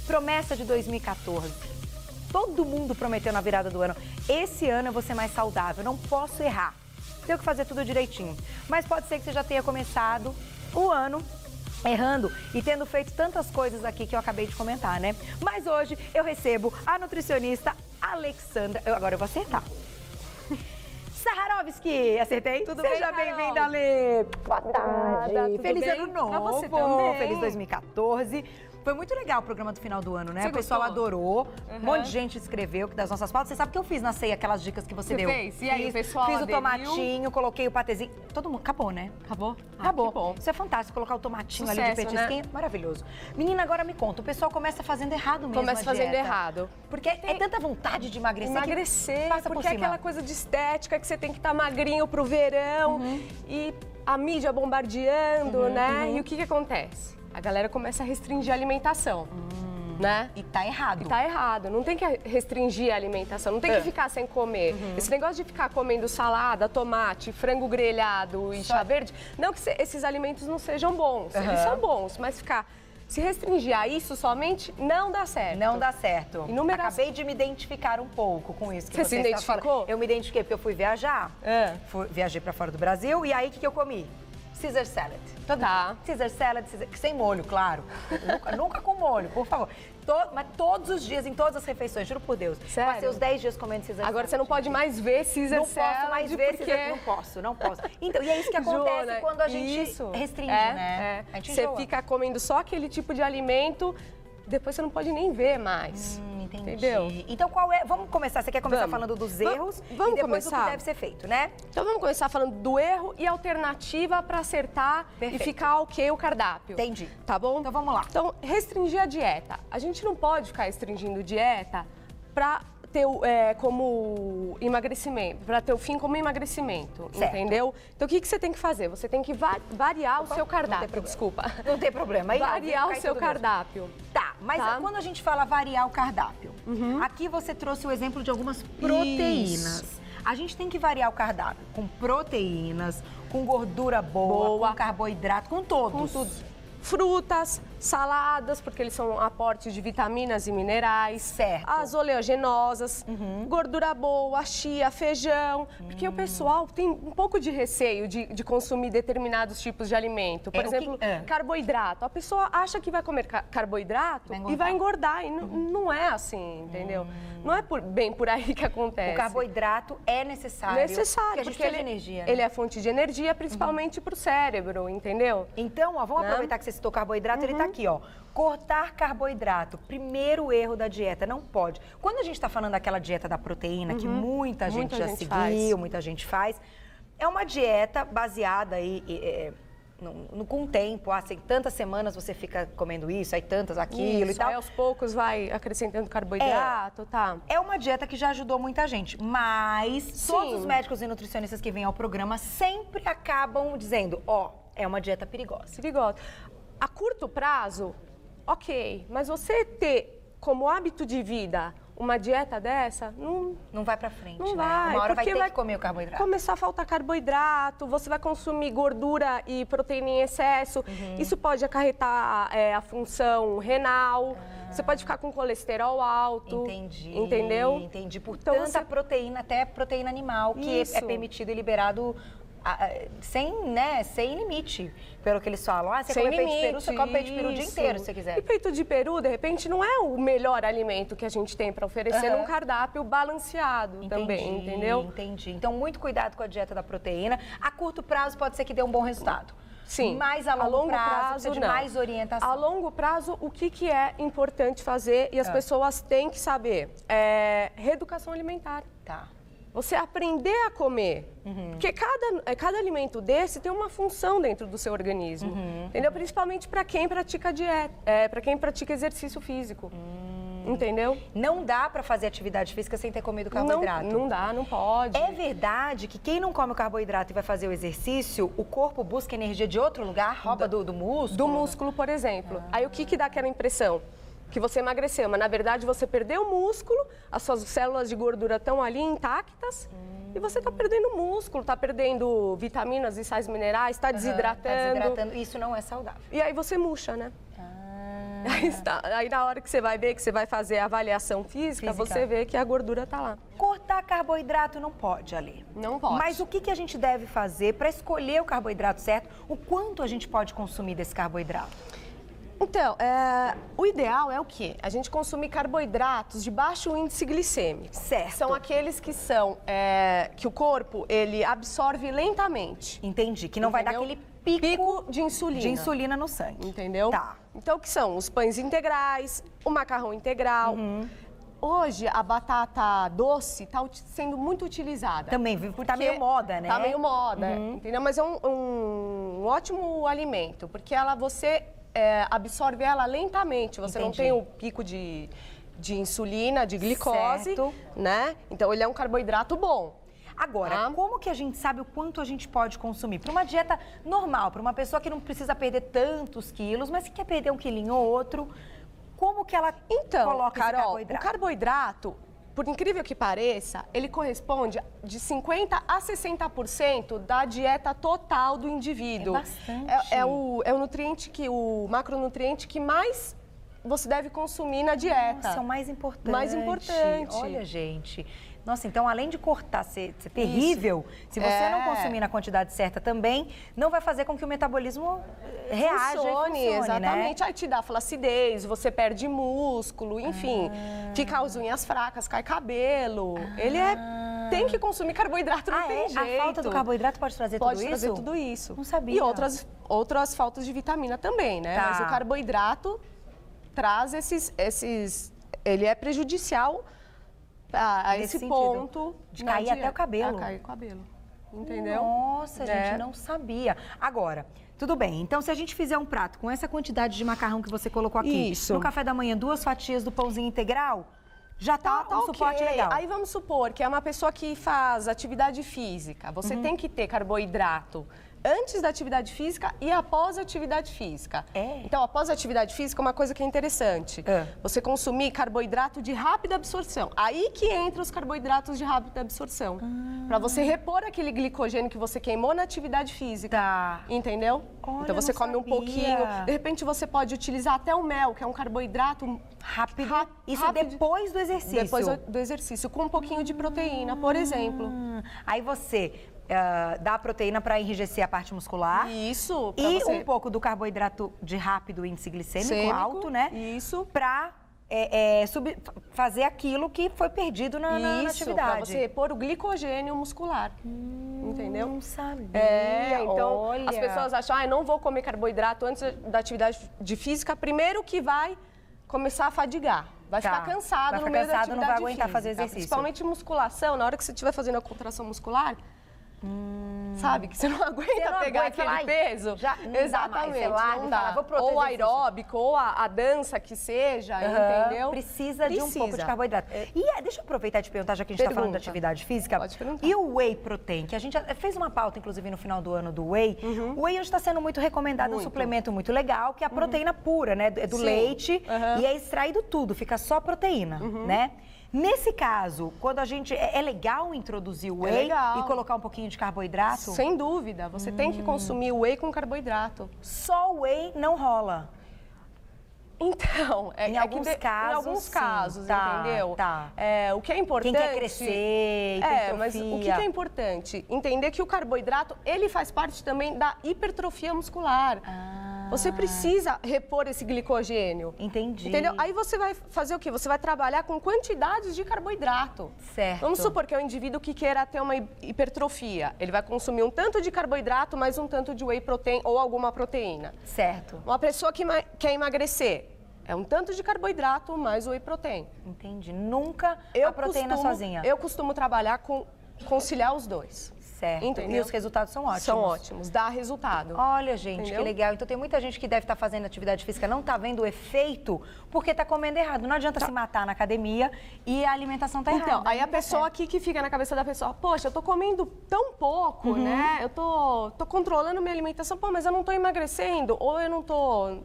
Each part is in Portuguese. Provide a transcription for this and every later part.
Promessa de 2014. Todo mundo prometeu na virada do ano. Esse ano eu vou ser mais saudável, não posso errar. Tenho que fazer tudo direitinho. Mas pode ser que você já tenha começado o ano errando e tendo feito tantas coisas aqui que eu acabei de comentar, né? Mas hoje eu recebo a nutricionista Alexandra. Agora eu vou acertar. Saharovski, acertei? Tudo Seja bem, bem-vinda, Ale. Boa tarde. Feliz bem? ano novo. Pra você também. Feliz 2014. Foi muito legal o programa do final do ano, né? Você O pessoal gostou? adorou. Um monte de gente escreveu das nossas pautas. Você sabe que eu fiz na ceia aquelas dicas que você deu? Fez? E aí, o pessoal Fiz o aderiu? tomatinho, coloquei o patezinho. Todo mundo. Acabou, né? Acabou? Acabou. Que bom. Isso é fantástico, colocar o tomatinho ali Sucesso, de petisquinho. né? Maravilhoso. Menina, agora me conta, o pessoal começa fazendo errado mesmo Começa a fazendo dieta. errado. Porque é tanta vontade de emagrecer. Emagrecer, passa por porque é cima. aquela coisa de estética que você tem que estar magrinho pro verão e a mídia bombardeando, né? E o que acontece? A galera começa a restringir a alimentação, né? E tá errado. E tá errado, não tem que restringir a alimentação, não tem que ficar sem comer. Esse negócio de ficar comendo salada, tomate, frango grelhado e chá verde, não que esses alimentos não sejam bons, eles são bons, mas se restringir a isso somente, não dá certo. Não dá certo. Inúmeras- Acabei de me identificar um pouco com isso que Você se está identificou? falando. Eu me identifiquei porque eu fui viajar. Viajei pra fora do Brasil e aí o que eu comi? Caesar salad. Tá. Caesar salad, sem molho, claro. nunca com molho, por favor. Mas todos os dias, em todas as refeições, juro por Deus. Sério? Passei os 10 dias comendo Caesar salad. Agora você não pode mais ver Caesar Não salad, posso mais ver porque... Caesar. Não posso. Então, e é isso que acontece Jona, quando a gente isso. restringe, É, né? é. A gente Você enjoa. fica comendo só aquele tipo de alimento, depois você não pode nem ver mais. Entendi. Entendeu? Então, qual é? Vamos começar. Você quer começar Vamos. falando dos erros Vamos e depois começar? do que deve ser feito, né? Então vamos começar falando do erro e alternativa para acertar Perfeito. e ficar ok o cardápio. Entendi. Tá bom? Então vamos lá. Então, restringir a dieta. A gente não pode ficar restringindo dieta para ter como emagrecimento, para ter o fim como emagrecimento, Certo. entendeu? Então o que você tem que fazer? Você tem que variar o seu cardápio, problema. desculpa. Não tem problema. Aí, Variar cai o seu tudo mesmo. cardápio. Tá, mas Tá? quando a gente fala variar o cardápio, aqui você trouxe o exemplo de algumas proteínas. Isso. A gente tem que variar o cardápio com proteínas, com gordura boa, com carboidrato, com todos. Com tudo. Frutas, saladas, porque eles são aportes de vitaminas e minerais. Certo. As oleaginosas, gordura boa, chia, feijão. Porque o pessoal tem um pouco de receio de consumir determinados tipos de alimento. Por É, o que- exemplo, é. carboidrato. A pessoa acha que vai comer carboidrato Vai e vai engordar. E não é assim, entendeu? Não é bem por aí que acontece. O carboidrato é necessário. Necessário, Porque a gente precisa de energia. Né? ele é fonte de energia, principalmente para o cérebro, entendeu? Então, ó, vamos Né? aproveitar que você citou carboidrato, ele tá aqui, ó. Cortar carboidrato, primeiro erro da dieta, não pode. Quando a gente tá falando daquela dieta da proteína, que muita gente já seguiu, faz. muita gente faz, é uma dieta baseada aí com o tempo. Assim, tantas semanas você fica comendo isso, aí tantas aquilo Isso, e tal. aí aos poucos vai acrescentando carboidrato, tá? É uma dieta que já ajudou muita gente, mas todos Sim. os médicos e nutricionistas que vêm ao programa sempre acabam dizendo, ó, é uma dieta perigosa. Perigosa. A curto prazo, ok, mas você ter como hábito de vida uma dieta dessa, Não vai pra frente, não né? vai. Uma hora vai porque ter que comer o carboidrato. Começar a faltar carboidrato, você vai consumir gordura e proteína em excesso. Isso pode acarretar a função renal. Você pode ficar com colesterol alto. Entendi. Entendeu? Entendi. Por Então tanta você- proteína, até proteína animal, que Isso. é permitido e liberado sem limite. Pelo que eles falam. Ah, você Sem come peito de peru, limite, você come peito de peru o dia isso. inteiro, se você quiser. E peito de peru, de repente, não é o melhor alimento que a gente tem para oferecer num cardápio balanceado também, entendeu? Entendi. Então, muito cuidado com a dieta da proteína. A curto prazo pode ser que dê um bom resultado. Sim. Mas a longo prazo precisa de não. mais orientação. A longo prazo, o que é importante fazer e as pessoas têm que saber? É reeducação alimentar. Tá. Você aprender a comer. Porque cada alimento desse tem uma função dentro do seu organismo. Entendeu? Principalmente para quem pratica dieta, para quem pratica exercício físico. Entendeu? Não dá pra fazer atividade física sem ter comido carboidrato. Não dá, não pode. É verdade que quem não come o carboidrato e vai fazer o exercício, o corpo busca energia de outro lugar, rouba do músculo? Do músculo, por exemplo. Aí o que dá aquela impressão? Que você emagreceu, mas na verdade você perdeu o músculo, as suas células de gordura estão ali intactas e você está perdendo músculo, está perdendo vitaminas e sais minerais, está desidratando. Tá desidratando. Isso não é saudável. E aí você murcha, né? Aí na hora que você vai ver, que você vai fazer a avaliação física, você vê que a gordura está lá. Cortar carboidrato não pode, Ale. Não pode. Mas o que a gente deve fazer para escolher o carboidrato certo? O quanto a gente pode consumir desse carboidrato? Então, o ideal é o quê? A gente consumir carboidratos de baixo índice glicêmico. Certo. São aqueles que são, que o corpo, ele absorve lentamente. Entendi, que não vai dar aquele pico de insulina. De insulina no sangue. Entendeu? Tá. Então, que são os pães integrais, o macarrão integral. Hoje, a batata doce está sendo muito utilizada. Também, tá meio moda, né? Tá meio moda, entendeu? Mas é um ótimo alimento, porque você absorve ela lentamente. Você não tem o pico de insulina, de glicose, né? Então, ele é um carboidrato bom. Agora, como que a gente sabe o quanto a gente pode consumir? Para uma dieta normal, para uma pessoa que não precisa perder tantos quilos, mas que quer perder um quilinho ou outro, como que ela coloca esse carboidrato? O carboidrato, por incrível que pareça, ele corresponde de 50% a 60% da dieta total do indivíduo. É bastante. É o nutriente o macronutriente que mais você deve consumir na dieta. Nossa, é o mais importante. Mais importante. Olha, gente. Nossa, então além de cortar, ser terrível, se você não consumir na quantidade certa também, não vai fazer com que o metabolismo reaja e funcione, exatamente. né? Aí te dá flacidez, você perde músculo, enfim. Fica as unhas fracas, cai cabelo. Ele tem que consumir carboidrato, não tem jeito. A falta do carboidrato pode trazer tudo isso? Pode trazer tudo isso. Não sabia. E outras faltas de vitamina também, né? Mas o carboidrato traz ele é prejudicial a esse ponto de cair até o cabelo. Cair o cabelo, entendeu? Nossa, gente, não sabia. Agora, tudo bem, então se a gente fizer um prato com essa quantidade de macarrão que você colocou aqui, no café da manhã, 2 fatias do pãozinho integral, já tá um suporte legal. Aí vamos supor que é uma pessoa que faz atividade física, você tem que ter carboidrato antes da atividade física e após a atividade física. Então, após a atividade física, uma coisa que é interessante, você consumir carboidrato de rápida absorção. Aí que entra os carboidratos de rápida absorção. Para você repor aquele glicogênio que você queimou na atividade física. Entendeu? Olha, então, você come um pouquinho. De repente, você pode utilizar até o mel, que é um carboidrato rápido. Isso depois do exercício? Depois do exercício, com um pouquinho de proteína, por exemplo. Aí você dá a proteína para enrijecer a parte muscular. Isso. E um pouco do carboidrato de rápido índice glicêmico alto, né? Isso. Para fazer aquilo que foi perdido na atividade. Para você repor o glicogênio muscular. Entendeu? Não sabia. Então olha. As pessoas acham, não vou comer carboidrato antes da atividade de física. Primeiro que vai começar a fadigar. Vai ficar cansado no meio da atividade não vai aguentar física, fazer exercício. Principalmente musculação, na hora que você estiver fazendo a contração muscular, sabe? Que você não aguenta pegar aquele peso. Exatamente. Não dá. Ou aeróbico, ou a dança que seja, entendeu? Precisa de um pouco de carboidrato. E deixa eu aproveitar e te perguntar, já que a gente está falando de atividade física. Pode perguntar. E o whey protein, que a gente fez uma pauta, inclusive, no final do ano do whey. O whey hoje está sendo muito recomendado, um suplemento muito legal, que é a proteína pura, né? É do leite e é extraído tudo, fica só proteína, né? Nesse caso, quando a gente... É legal introduzir o whey e colocar um pouquinho de carboidrato? Sem dúvida. Você tem que consumir o whey com carboidrato. Só o whey não rola? Então, em alguns casos, entendeu? O que é importante... Quem quer crescer, hipertrofia... mas o que é importante? Entender que o carboidrato, ele faz parte também da hipertrofia muscular. Você precisa repor esse glicogênio. Entendi. Entendeu? Aí você vai fazer o quê? Você vai trabalhar com quantidades de carboidrato. Certo. Vamos supor que é um indivíduo que queira ter uma hipertrofia. Ele vai consumir um tanto de carboidrato, mais um tanto de whey protein ou alguma proteína. Certo. Uma pessoa que quer emagrecer. É um tanto de carboidrato mais whey protein. Entendi. Nunca a proteína sozinha. Eu costumo trabalhar conciliar os dois. Certo. Entendeu? E os resultados são ótimos. São ótimos, dá resultado. Olha, gente, que legal. Então tem muita gente que deve estar fazendo atividade física, não está vendo o efeito, porque está comendo errado. Não adianta se matar na academia e a alimentação está errada. Então, aí a pessoa aqui que fica na cabeça da pessoa, poxa, eu tô comendo tão pouco, né? Eu tô controlando minha alimentação, mas eu não tô emagrecendo, ou eu não tô...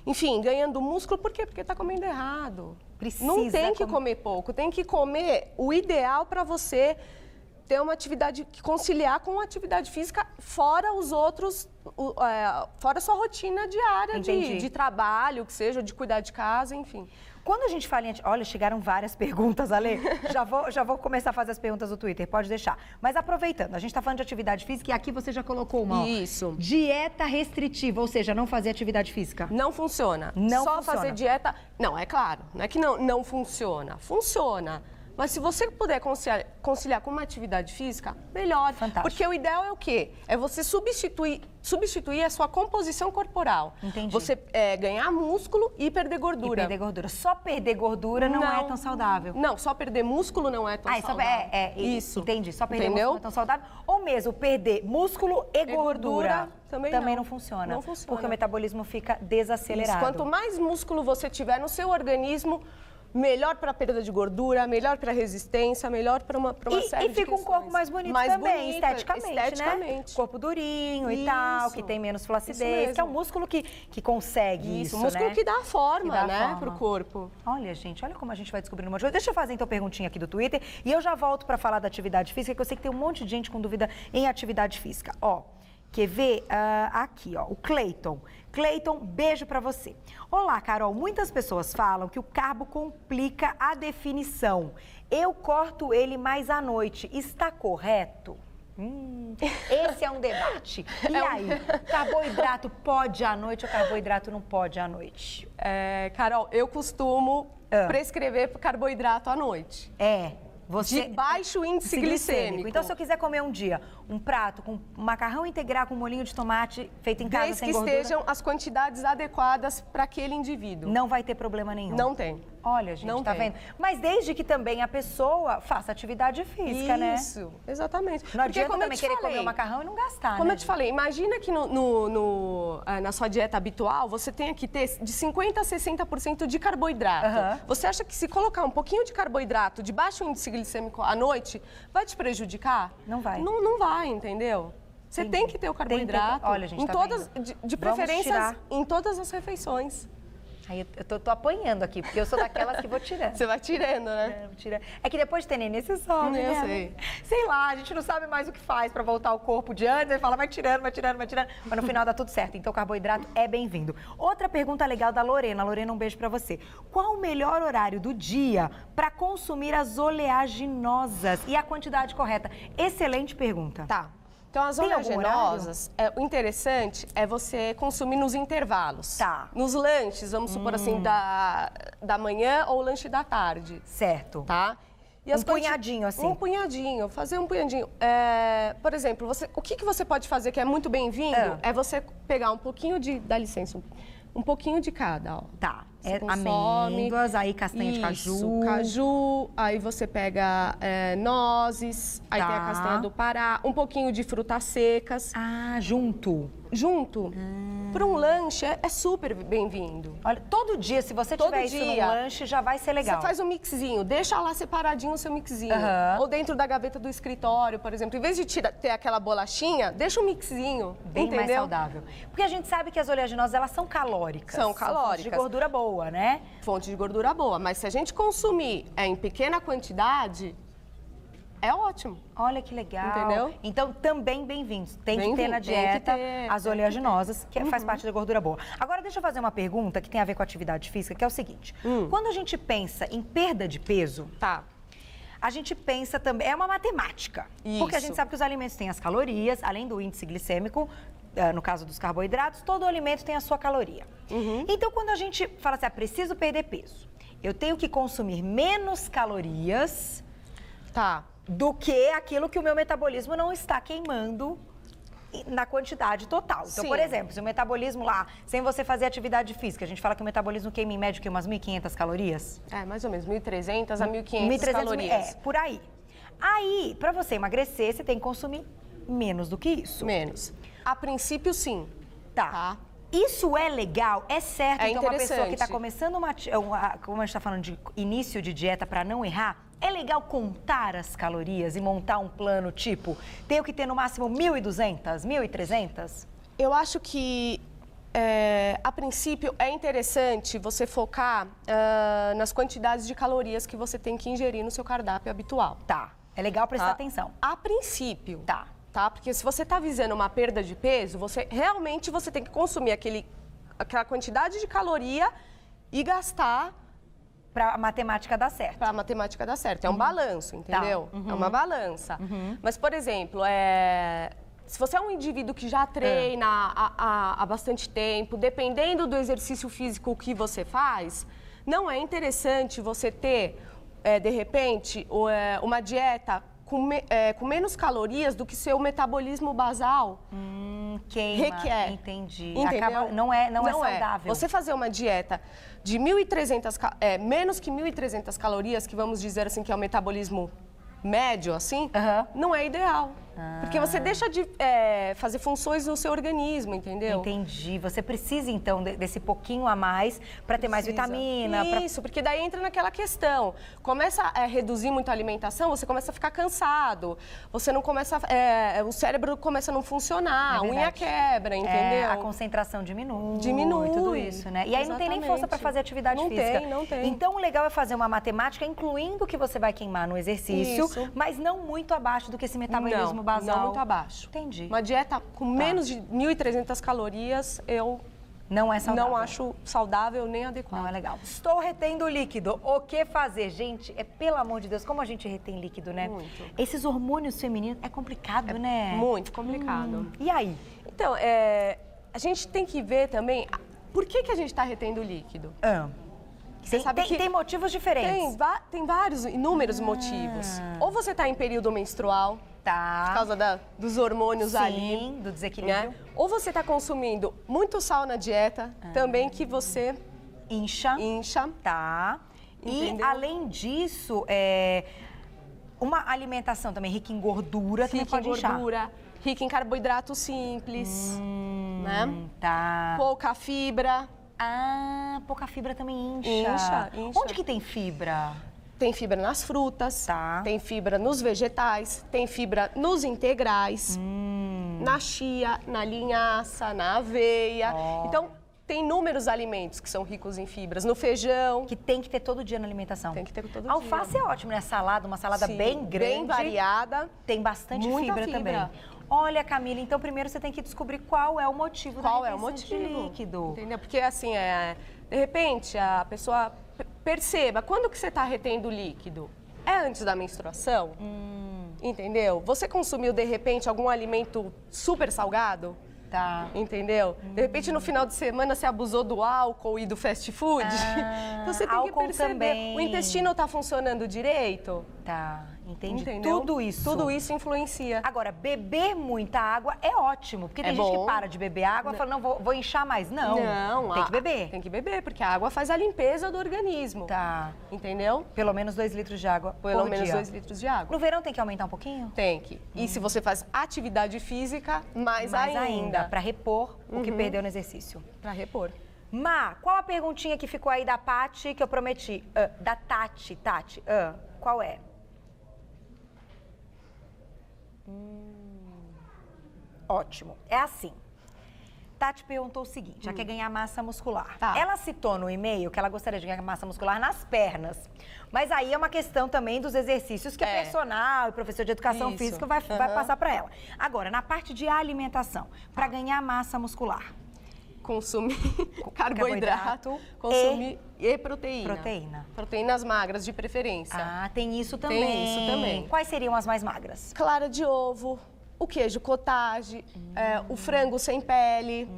Enfim, ganhando músculo, por quê? Porque está comendo errado. Não tem que comer pouco, tem que comer o ideal para você ter uma atividade que conciliar com a atividade física fora os outros, fora a sua rotina diária de trabalho, que seja, de cuidar de casa, enfim. Quando a gente fala em... Olha, chegaram várias perguntas, Ale. Já vou começar a fazer as perguntas do Twitter, pode deixar. Mas aproveitando, a gente está falando de atividade física e aqui você já colocou uma. Isso. Dieta restritiva, ou seja, não fazer atividade física. Não funciona. Não Só funciona. fazer dieta... Não, é claro, não é que não funciona. Funciona. Mas se você puder conciliar com uma atividade física, melhor. Fantástico. Porque o ideal é o quê? É você substituir a sua composição corporal. Entendi. Você ganhar músculo e perder gordura. E perder gordura. Só perder gordura não é tão saudável. Não, só perder músculo não é tão saudável. Isso. Entendi. Só perder Entendeu? músculo não é tão saudável. Ou mesmo perder músculo e gordura. Também não funciona. Não funciona. Porque o metabolismo fica desacelerado. Isso. Quanto mais músculo você tiver no seu organismo, melhor para a perda de gordura, melhor para a resistência, melhor para uma série de questões. E fica um corpo mais bonito também, esteticamente, né? Corpo durinho e tal, que tem menos flacidez, que é um músculo que consegue isso, o músculo né? que dá forma, né, pro corpo. Olha, gente, olha como a gente vai descobrindo um monte de coisa. Deixa eu fazer então perguntinha aqui do Twitter e eu já volto para falar da atividade física, que eu sei que tem um monte de gente com dúvida em atividade física. Ó, quer ver? Aqui, ó, o Cleiton. Cleiton, beijo pra você. Olá, Carol. Muitas pessoas falam que o carbo complica a definição. Eu corto ele mais à noite. Está correto? Esse é um debate. E aí, carboidrato pode à noite ou carboidrato não pode à noite? Carol, eu costumo prescrever carboidrato à noite. De baixo índice glicêmico. Então, se eu quiser comer um dia um prato com macarrão integral com molhinho de tomate feito em casa sem gordura... Desde que estejam as quantidades adequadas para aquele indivíduo. Não vai ter problema nenhum. Não tem. Olha, gente, tá vendo? Mas desde que também a pessoa faça atividade física, né? Isso, exatamente. Não adianta também querer comer o macarrão e não gastar, Como né, eu te falei, imagina que na sua dieta habitual você tenha que ter de 50% a 60% de carboidrato. Você acha que se colocar um pouquinho de carboidrato de baixo índice glicêmico à noite, vai te prejudicar? Não vai. Não vai, entendeu? Você tem que ter o carboidrato. Olha, gente, de preferência em todas as refeições. Aí eu tô apanhando aqui, porque eu sou daquelas que vou tirando. Você vai tirando, né? É que depois de ter neném, você sobe, né? Eu sei. Sei lá, a gente não sabe mais o que faz pra voltar ao corpo de antes. Ele fala, vai tirando. Mas no final dá tudo certo. Então, o carboidrato é bem-vindo. Outra pergunta legal da Lorena. Lorena, um beijo pra você. Qual o melhor horário do dia pra consumir as oleaginosas e a quantidade correta? Excelente pergunta. Tá. Então, as oleaginosas, o interessante é você consumir nos intervalos. Tá. Nos lanches, vamos supor assim, da manhã ou lanche da tarde. Certo. Tá? E punhadinho, assim. Um punhadinho, fazer um punhadinho. Por exemplo, o que você pode fazer que é muito bem-vindo é você pegar um pouquinho dá licença, um pouquinho de cada, ó. Tá. Amêndoas, aí castanha de caju. Aí você pega nozes, aí tem a castanha do Pará, um pouquinho de frutas secas. Junto. Para um lanche é super bem-vindo. Olha, todo dia, se você tiver isso no lanche, já vai ser legal. Você faz um mixinho, deixa lá separadinho o seu mixinho. Ou dentro da gaveta do escritório, por exemplo. Em vez de ter aquela bolachinha, deixa um mixinho, bem mais saudável. Porque a gente sabe que as oleaginosas, elas são calóricas. São calóricas. Fonte de gordura boa, né? Fonte de gordura boa. Mas se a gente consumir em pequena quantidade, é ótimo. Olha que legal. Entendeu? Então, também bem-vindos. Tem que ter na dieta as oleaginosas, que faz parte da gordura boa. Agora, deixa eu fazer uma pergunta que tem a ver com a atividade física, que é o seguinte. Quando a gente pensa em perda de peso... A gente pensa também... É uma matemática. Isso. Porque a gente sabe que os alimentos têm as calorias, além do índice glicêmico, no caso dos carboidratos, todo alimento tem a sua caloria. Então, quando a gente fala assim, preciso perder peso, eu tenho que consumir menos calorias... do que aquilo que o meu metabolismo não está queimando na quantidade total. Então, por exemplo, se o metabolismo lá, sem você fazer atividade física, a gente fala que o metabolismo queima em média umas 1.500 calorias? Mais ou menos, 1.300 a 1.500 calorias. Por aí. Aí, para você emagrecer, você tem que consumir menos do que isso. Menos. A princípio, sim. Tá. Isso é legal? É certo? É então, uma pessoa que está interessante. começando como a gente está falando de início de dieta para não errar, é legal contar as calorias e montar um plano tipo, tenho que ter no máximo 1.200, 1.300? Eu acho que, a princípio, é interessante você focar nas quantidades de calorias que você tem que ingerir no seu cardápio habitual. Tá. É legal prestar atenção. A princípio. Tá. Porque se você está visando uma perda de peso, realmente você tem que consumir aquela quantidade de caloria e gastar Para a matemática dar certo. Para a matemática dar certo. É um balanço, entendeu? É uma balança. Mas, por exemplo, se você é um indivíduo que já treina há bastante tempo, dependendo do exercício físico que você faz, não é interessante você ter, de repente, uma dieta com menos calorias do que seu metabolismo basal Queima, requer. Entendi. Entendeu? Não é saudável. Você fazer uma dieta de menos que 1.300 calorias, que vamos dizer assim que é o metabolismo médio, assim, não é ideal. Porque você deixa de fazer funções no seu organismo, entendeu? Entendi. Você precisa, então, desse pouquinho a mais para ter mais vitamina. Isso, porque daí entra naquela questão. Começa a reduzir muito a alimentação, você começa a ficar cansado. Você não começa... o cérebro começa a não funcionar, a unha quebra, entendeu? A concentração diminui. Diminui. Tudo isso, né? E aí não tem nem força para fazer atividade física. Não tem. Então, o legal é fazer uma matemática, incluindo o que você vai queimar no exercício, mas não muito abaixo do que esse metabolismo basal. Não muito abaixo. Entendi. Uma dieta com menos de 1.300 calorias, eu não é saudável. Não acho saudável nem adequado. Não é legal. Estou retendo líquido. O que fazer? Gente, pelo amor de Deus, como a gente retém líquido, né? Muito. Esses hormônios femininos é complicado, né? Muito complicado. E aí? Então, a gente tem que ver também por que a gente está retendo líquido. Você sabe que tem motivos diferentes. Tem vários, inúmeros motivos. Ou você está em período menstrual, por causa dos hormônios ali. Do desequilíbrio. Né? Ou você está consumindo muito sal na dieta, também que você incha. Tá. Entendeu? E, além disso, uma alimentação também rica em gordura também pode inchar. Gordura, rica em carboidrato simples, né? Tá. Pouca fibra. Pouca fibra também incha. Incha. Onde que tem fibra? Tem fibra nas frutas, tem fibra nos vegetais, tem fibra nos integrais, na chia, na linhaça, na aveia. Então, tem inúmeros alimentos que são ricos em fibras. No feijão. Que tem que ter todo dia na alimentação. Tem que ter todo dia. Alface é ótimo, né? Uma salada bem grande. Bem variada. Tem bastante fibra também. Olha, Camila, então primeiro você tem que descobrir qual é o motivo da retenção de líquido. Entendeu? Porque assim, de repente, a pessoa perceba, quando que você está retendo líquido? É antes da menstruação? Entendeu? Você consumiu, de repente, algum alimento super salgado? Entendeu? De repente, no final de semana, você abusou do álcool e do fast food. Então, você tem que perceber. Também. O intestino está funcionando direito? Entendi. Entendeu? Tudo isso. Tudo isso influencia. Agora, beber muita água é ótimo. Porque tem gente que para de beber água e fala, não, vou inchar mais. Não, tem que beber. Tem que beber, porque a água faz a limpeza do organismo. Entendeu? Pelo menos 2 litros de água por dia. Pelo menos 2 litros de água. No verão tem que aumentar um pouquinho? Tem que. E se você faz atividade física, mais ainda. Para repor o que perdeu no exercício. Para repor. Má, qual a perguntinha que ficou aí da Paty que eu prometi? Da Tati. Tati, qual é? Ótimo. É assim. Tati perguntou o seguinte, ela quer ganhar massa muscular. Ela citou no e-mail que ela gostaria de ganhar massa muscular nas pernas. Mas aí é uma questão também dos exercícios que o personal e professor de educação física vai passar para ela. Agora, na parte de alimentação, para ganhar massa muscular. Consumir carboidrato, consumir e proteína. Proteínas magras, de preferência. Tem isso também. Tem isso também. Quais seriam as mais magras? Clara de ovo, o queijo cottage, o frango sem pele,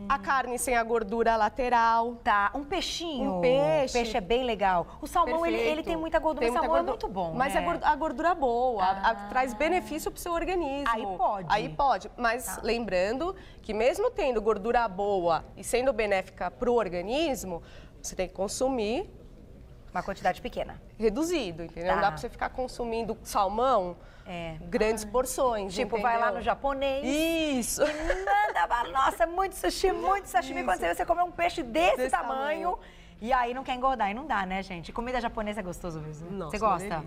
a carne sem a gordura lateral. Um peixinho. Um peixe. O peixe é bem legal. O salmão, ele tem muita gordura, mas o salmão é muito bom, mas a gordura boa, traz benefício para o seu organismo. Aí pode. Mas lembrando que mesmo tendo gordura boa e sendo benéfica para o organismo, você tem que consumir uma quantidade pequena. Reduzido, entendeu? Não dá para você ficar consumindo salmão grandes porções, tipo, vai lá no japonês. Isso. E manda, nossa, muito sushi, muito sashimi. Quando você comer um peixe desse tamanho. E aí não quer engordar. E não dá, né, gente? Comida japonesa é gostoso mesmo. Nossa, você gosta?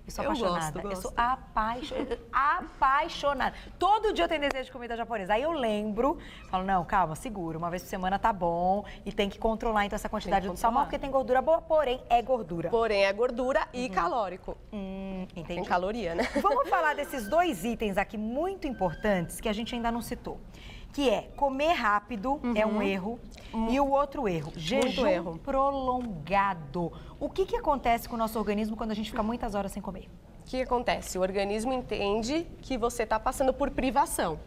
Eu sou apaixonada. Eu sou apaixonada. Todo dia eu tenho desejo de comida japonesa. Aí eu lembro, falo, não, calma, segura. Uma vez por semana tá bom. E tem que controlar, então, essa quantidade do salmão, porque tem gordura boa, porém é gordura. E calórico. Entendi. Tem caloria, né? Vamos falar desses 2 itens aqui muito importantes que a gente ainda não citou. Que é comer rápido, é um erro, e o outro erro, jejum prolongado. O que acontece com o nosso organismo quando a gente fica muitas horas sem comer? O que acontece? O organismo entende que você está passando por privação.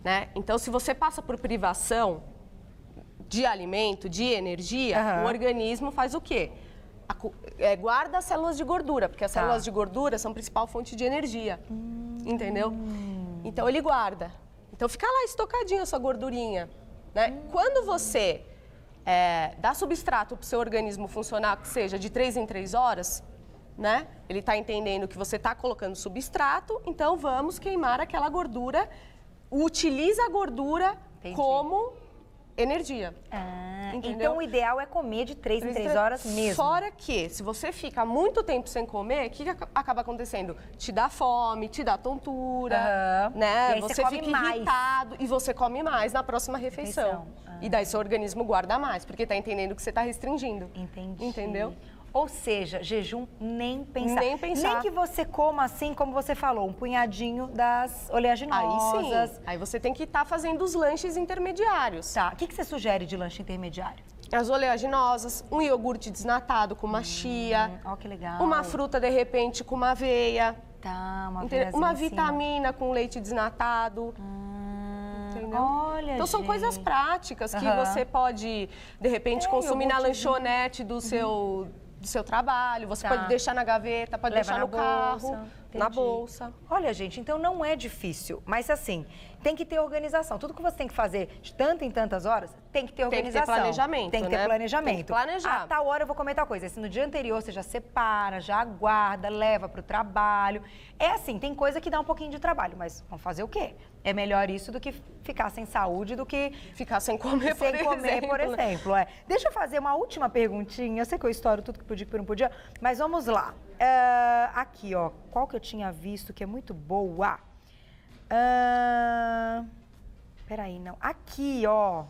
Né? Então, se você passa por privação de alimento, de energia, o organismo faz o quê? Guarda as células de gordura, porque as células de gordura são a principal fonte de energia. Entendeu? Então, ele guarda. Então, fica lá estocadinho a sua gordurinha. Né? Quando você dá substrato para o seu organismo funcionar, que seja de 3 em 3 horas, né? Ele está entendendo que você está colocando substrato, então vamos queimar aquela gordura, utiliza a gordura como energia. Então o ideal é comer de 3 em 3 horas mesmo. Fora que, se você fica muito tempo sem comer, o que acaba acontecendo? Te dá fome, te dá tontura, né? E aí você fica irritado e você come mais na próxima refeição. E daí seu organismo guarda mais, porque está entendendo que você está restringindo. Entendi. Entendeu? Ou seja, jejum nem pensar. Nem pensar. Nem que você coma assim, como você falou, um punhadinho das oleaginosas. Aí sim. Aí você tem que estar fazendo os lanches intermediários. Tá. O que você sugere de lanche intermediário? As oleaginosas, um iogurte desnatado com uma chia. Ó, que legal. Uma fruta, de repente, com uma aveia. Tá, uma vitamina com leite desnatado. Entendeu? Olha, então são coisas práticas que você pode, de repente, consumir na lanchonete do seu trabalho, você pode deixar na gaveta, pode deixar no carro, na bolsa. Olha, gente, então não é difícil, mas assim, tem que ter organização. Tudo que você tem que fazer de tanto em tantas horas, tem que ter organização. Tem que ter planejamento, Tem que ter planejamento. Tem que planejar. A tal hora eu vou comer tal coisa. Assim, no dia anterior você já separa, já aguarda, leva para o trabalho. É assim, tem coisa que dá um pouquinho de trabalho, mas vamos fazer o quê? É melhor isso do que ficar sem saúde, do que ficar sem comer, por exemplo. Deixa eu fazer uma última perguntinha. Eu sei que eu estouro tudo que podia que não podia, mas vamos lá. Aqui, ó. Qual que eu tinha visto que é muito boa? Peraí, não. Aqui, ó.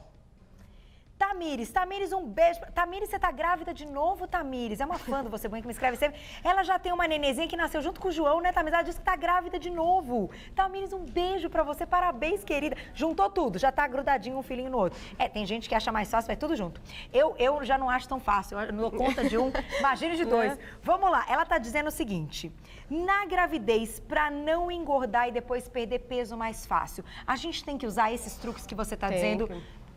Tamires, um beijo. Tamires, você tá grávida de novo, Tamires? É uma fã do Você Bem que me escreve sempre. Ela já tem uma nenezinha que nasceu junto com o João, né, Tamires? Ela disse que tá grávida de novo. Tamires, um beijo pra você. Parabéns, querida. Juntou tudo, já tá grudadinho um filhinho no outro. Tem gente que acha mais fácil, vai tudo junto. Eu já não acho tão fácil. Eu não dou conta de um, imagine de 2. Vamos lá, ela tá dizendo o seguinte. Na gravidez, pra não engordar e depois perder peso mais fácil, a gente tem que usar esses truques que você tá dizendo...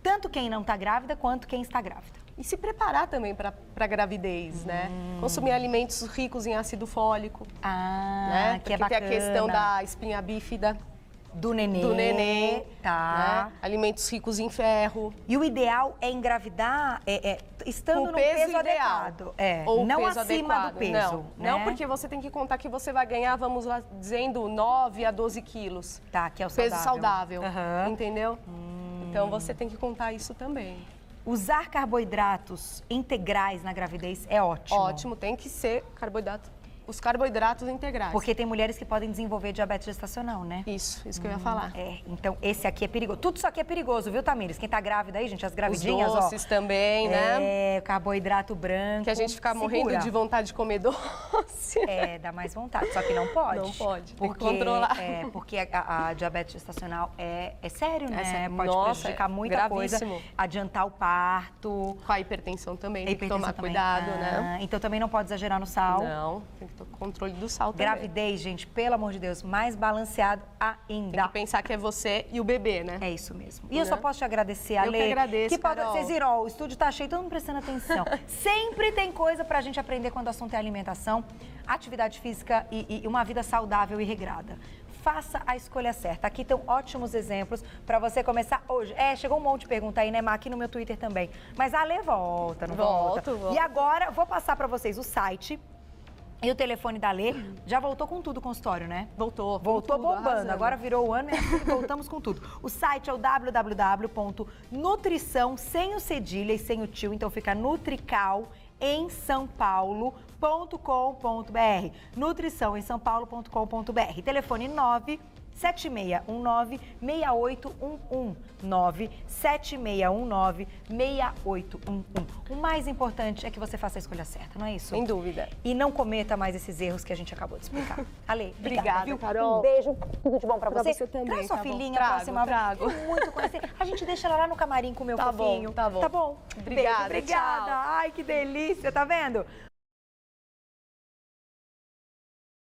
Tanto quem não está grávida, quanto quem está grávida. E se preparar também para a gravidez, né? Consumir alimentos ricos em ácido fólico. Né? Que é bacana. Tem a questão da espinha bífida. Do nenê. Tá. Né? Alimentos ricos em ferro. E o ideal é engravidar estando no peso adequado. Ou não peso acima adequado. do peso. Não, porque você tem que contar que você vai ganhar, vamos lá, dizendo 9 a 12 quilos. Tá, que é o saudável. Peso saudável, entendeu? Então, você tem que contar isso também. Usar carboidratos integrais na gravidez é ótimo. Ótimo, tem que ser os carboidratos integrais. Porque tem mulheres que podem desenvolver diabetes gestacional, né? Isso que eu ia falar. Então esse aqui é perigoso. Tudo isso aqui é perigoso, viu, Tamires? Quem tá grávida aí, gente, as gravidinhas, os doces também, né? Carboidrato branco. Que a gente fica morrendo de vontade de comer doce. Dá mais vontade, só que não pode. Não pode, porque, tem que controlar. Porque a diabetes gestacional é sério, né? Pode Nossa, prejudicar muita coisa. Adiantar o parto. Com a hipertensão também, tem que tomar cuidado, né? Então também não pode exagerar no sal. Não, tem que ter controle do sal também. Gravidez, gente, pelo amor de Deus, mais balanceado ainda. Tem que pensar que é você e o bebê, né? É isso mesmo. E eu só posso te agradecer, Ale. Eu que agradeço, Carol. Vocês viram, ó, o estúdio tá cheio, todo mundo prestando atenção. Sempre tem coisa pra gente aprender quando o assunto é alimentação, atividade física e uma vida saudável e regrada. Faça a escolha certa. Aqui estão ótimos exemplos para você começar hoje. Chegou um monte de pergunta aí, né, Má? Aqui no meu Twitter também. Mas a Ale volta, não volta? Volto. E agora, vou passar para vocês o site e o telefone da Lê. Já voltou com tudo o consultório, né? Voltou bombando. Arrasando. Agora virou o ano e voltamos com tudo. O site é o www.nutrição, sem o cedilha e sem o tio, então fica Nutrical em São Paulo.com.br. Nutrição em São Paulo.com.br. Telefone 97619-6811. 97619-6811. O mais importante é que você faça a escolha certa, não é isso? Sem dúvida. E não cometa mais esses erros que a gente acabou de explicar. Ale, Obrigada, viu? Carol. Um beijo, tudo de bom pra você. Você também, Traz sua tá bom. filhinha Trago, próxima. trago. Quero muito conhecer. A gente deixa ela lá no camarim com o meu Tá bom, fofinho. tá bom. Tá bom? Obrigada, Beijo, obrigada. tchau. Ai, que delícia, tá vendo?